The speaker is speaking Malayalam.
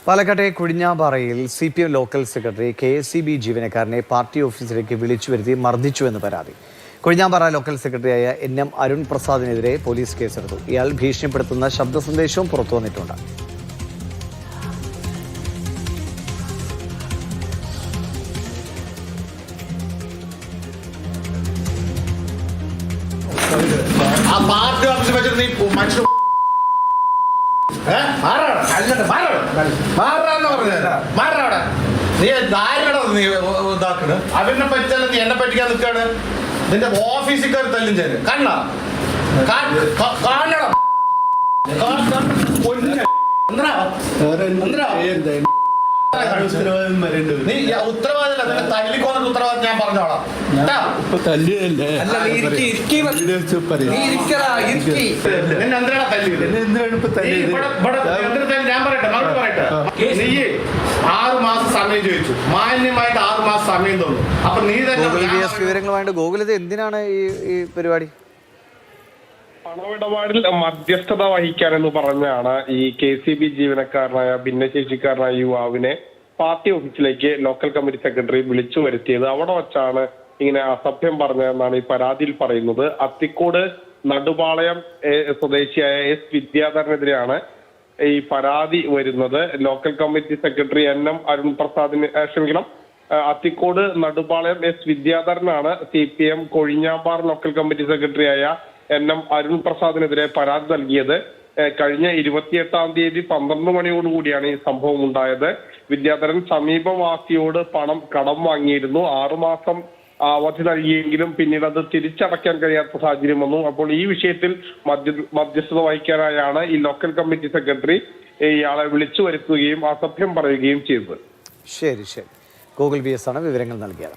പാലക്കാട്ടെ കുഴിഞ്ഞാമ്പാറയിൽ CPM ലോക്കൽ സെക്രട്ടറി KSEB ജീവനക്കാരനെ പാർട്ടി ഓഫീസിലേക്ക് വിളിച്ചു വരുത്തി മർദ്ദിച്ചുവെന്ന് പരാതി. കുഴിഞ്ഞാമ്പാറ ലോക്കൽ സെക്രട്ടറിയായ NM അരുൺ പ്രസാദിനെതിരെ പോലീസ് കേസെടുത്തു. ഇയാൾ ഭീഷണിപ്പെടുത്തുന്ന ശബ്ദ സന്ദേശവും പുറത്തുവന്നിട്ടുണ്ട്. അവനെ പറ്റിയല്ല നീ എന്നെ പറ്റിക്കാൻ നിൽക്കാണ്. നിന്റെ ഓഫീസിൽ കയറി തല്ലും ചേര് കാണണം. നീ ഉത്തരവാദില്ല, നിന്നെ തല്ലിക്കൊന്നിട്ട് ഉത്തരവാദിത്തം ഞാൻ പറഞ്ഞോളാം. നിന്നെ എന്തിനാണ് ഞാൻ പറയട്ടെ, മറുപടി പറയട്ടെ. നീ 6 മാസം സമയം ചോദിച്ചു, മാന്യമായിട്ട് 6 മാസം സമയം തോന്നും. അപ്പൊ നീ തന്നെ വിവരങ്ങളുമായിട്ട് ഗോകുലത എന്തിനാണ് ഈ പരിപാടി? പണമിടപാടിൽ മധ്യസ്ഥത വഹിക്കാനെന്ന് പറഞ്ഞാണ് ഈ KCB ജീവനക്കാരനായ ഭിന്നശേഷിക്കാരനായ യുവാവിനെ പാർട്ടി ഓഫീസിലേക്ക് ലോക്കൽ കമ്മിറ്റി സെക്രട്ടറി വിളിച്ചു വരുത്തിയത്. അവിടെ വച്ചാണ് ഇങ്ങനെ അസഭ്യം പറഞ്ഞതെന്നാണ് ഈ പരാതിയിൽ പറയുന്നത്. അത്തിക്കോട് നടുപാളയം സ്വദേശിയായ S വിദ്യാധരനെതിരെയാണ് ഈ പരാതി വരുന്നത്. Local committee secretary NM Arun പ്രസാദിന് അത്തിക്കോട് നടുപാളയം S വിദ്യാധരനാണ് CPM കൊഴിഞ്ഞാമ്പാറ ലോക്കൽ കമ്മിറ്റി സെക്രട്ടറിയായ NM അരുൺ പ്രസാദിനെതിരെ പരാതി നൽകിയത്. കഴിഞ്ഞ 28-ാം തീയതി 12 മണിയോടുകൂടിയാണ് ഈ സംഭവം ഉണ്ടായത്. വിദ്യാധരൻ സമീപവാസിയോട് പണം കടം വാങ്ങിയിരുന്നു. 6 മാസം അവധി നൽകിയെങ്കിലും പിന്നീട് അത് തിരിച്ചടയ്ക്കാൻ കഴിയാത്ത സാഹചര്യം വന്നു. അപ്പോൾ ഈ വിഷയത്തിൽ മധ്യസ്ഥത വഹിക്കാനായാണ് ഈ ലോക്കൽ കമ്മിറ്റി സെക്രട്ടറി ഇയാളെ വിളിച്ചു വരുത്തുകയും അസഭ്യം പറയുകയും ചെയ്തത്. ശരി, ഗൂഗിൾ VS ആണ് വിവരങ്ങൾ നൽകിയത്.